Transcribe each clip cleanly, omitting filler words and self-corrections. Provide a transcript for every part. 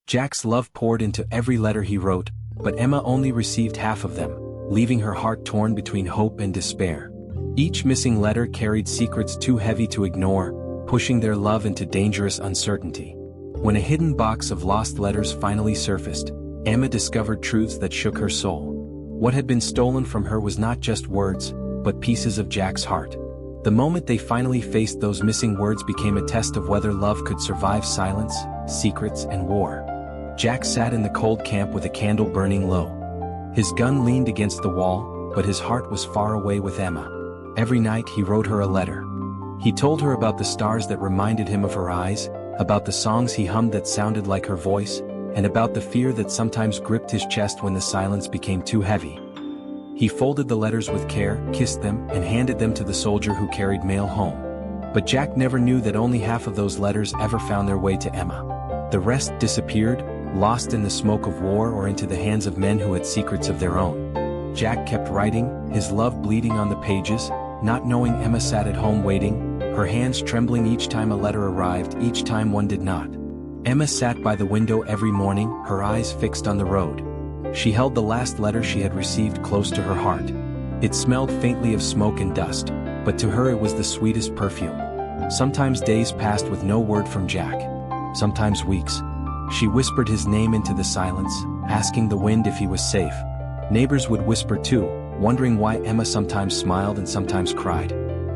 Jack's love poured into every letter he wrote, but Emma only received half of them, leaving her heart torn between hope and despair. Each missing letter carried secrets too heavy to ignore, pushing their love into dangerous uncertainty. When a hidden box of lost letters finally surfaced, Emma discovered truths that shook her soul. What had been stolen from her was not just words, but pieces of Jack's heart. The moment they finally faced those missing words became a test of whether love could survive silence, secrets, and war. Jack sat in the cold camp with a candle burning low. His gun leaned against the wall, but his heart was far away with Emma. Every night he wrote her a letter. He told her about the stars that reminded him of her eyes, about the songs he hummed that sounded like her voice, and about the fear that sometimes gripped his chest when the silence became too heavy. He folded the letters with care, kissed them, and handed them to the soldier who carried mail home. But Jack never knew that only half of those letters ever found their way to Emma. The rest disappeared, lost in the smoke of war or into the hands of men who had secrets of their own. Jack kept writing, his love bleeding on the pages, not knowing Emma sat at home waiting, her hands trembling each time a letter arrived, each time one did not. Emma sat by the window every morning, her eyes fixed on the road. She held the last letter she had received close to her heart. It smelled faintly of smoke and dust, but to her it was the sweetest perfume. Sometimes days passed with no word from Jack. Sometimes weeks. She whispered his name into the silence, asking the wind if he was safe. Neighbors would whisper too, wondering why Emma sometimes smiled and sometimes cried.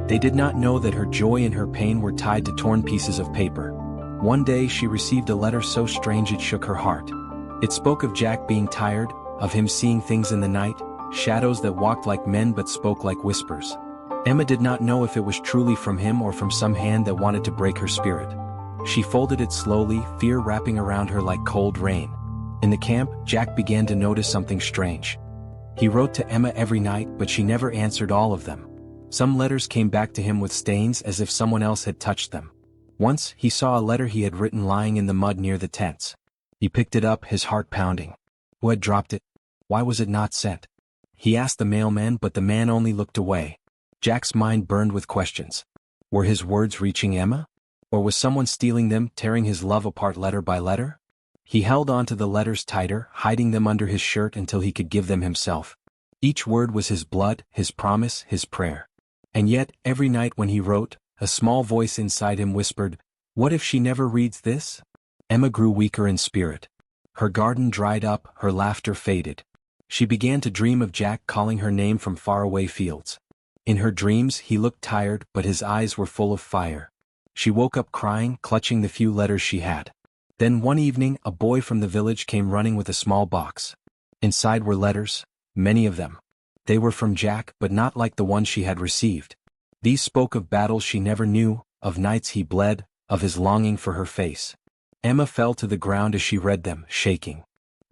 They did not know that her joy and her pain were tied to torn pieces of paper. One day she received a letter so strange it shook her heart. It spoke of Jack being tired, of him seeing things in the night, shadows that walked like men but spoke like whispers. Emma did not know if it was truly from him or from some hand that wanted to break her spirit. She folded it slowly, fear wrapping around her like cold rain. In the camp, Jack began to notice something strange. He wrote to Emma every night, but she never answered all of them. Some letters came back to him with stains as if someone else had touched them. Once, he saw a letter he had written lying in the mud near the tents. He picked it up, his heart pounding. Who had dropped it? Why was it not sent? He asked the mailman, but the man only looked away. Jack's mind burned with questions. Were his words reaching Emma? Or was someone stealing them, tearing his love apart letter by letter? He held on to the letters tighter, hiding them under his shirt until he could give them himself. Each word was his blood, his promise, his prayer. And yet, every night when he wrote, a small voice inside him whispered, "What if she never reads this?" Emma grew weaker in spirit. Her garden dried up, her laughter faded. She began to dream of Jack calling her name from faraway fields. In her dreams, he looked tired, but his eyes were full of fire. She woke up crying, clutching the few letters she had. Then one evening, a boy from the village came running with a small box. Inside were letters, many of them. They were from Jack, but not like the ones she had received. These spoke of battles she never knew, of nights he bled, of his longing for her face. Emma fell to the ground as she read them, shaking.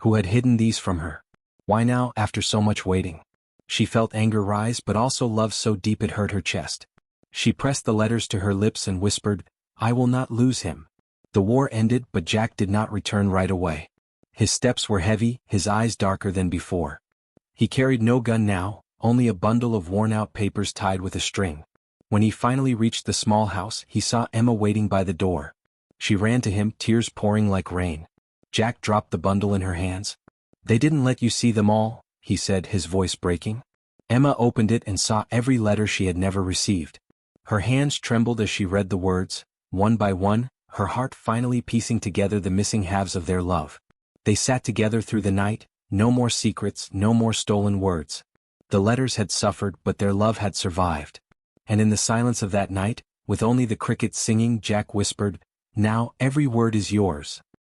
Who had hidden these from her? Why now, after so much waiting? She felt anger rise, but also love so deep it hurt her chest. She pressed the letters to her lips and whispered, "I will not lose him." The war ended, but Jack did not return right away. His steps were heavy, his eyes darker than before. He carried no gun now, only a bundle of worn-out papers tied with a string. When he finally reached the small house, he saw Emma waiting by the door. She ran to him, tears pouring like rain. Jack dropped the bundle in her hands. "They didn't let you see them all," he said, his voice breaking. Emma opened it and saw every letter she had never received. Her hands trembled as she read the words, one by one, her heart finally piecing together the missing halves of their love. They sat together through the night, no more secrets, no more stolen words. The letters had suffered, but their love had survived. And in the silence of that night, with only the crickets singing, Jack whispered, "Now every word is yours."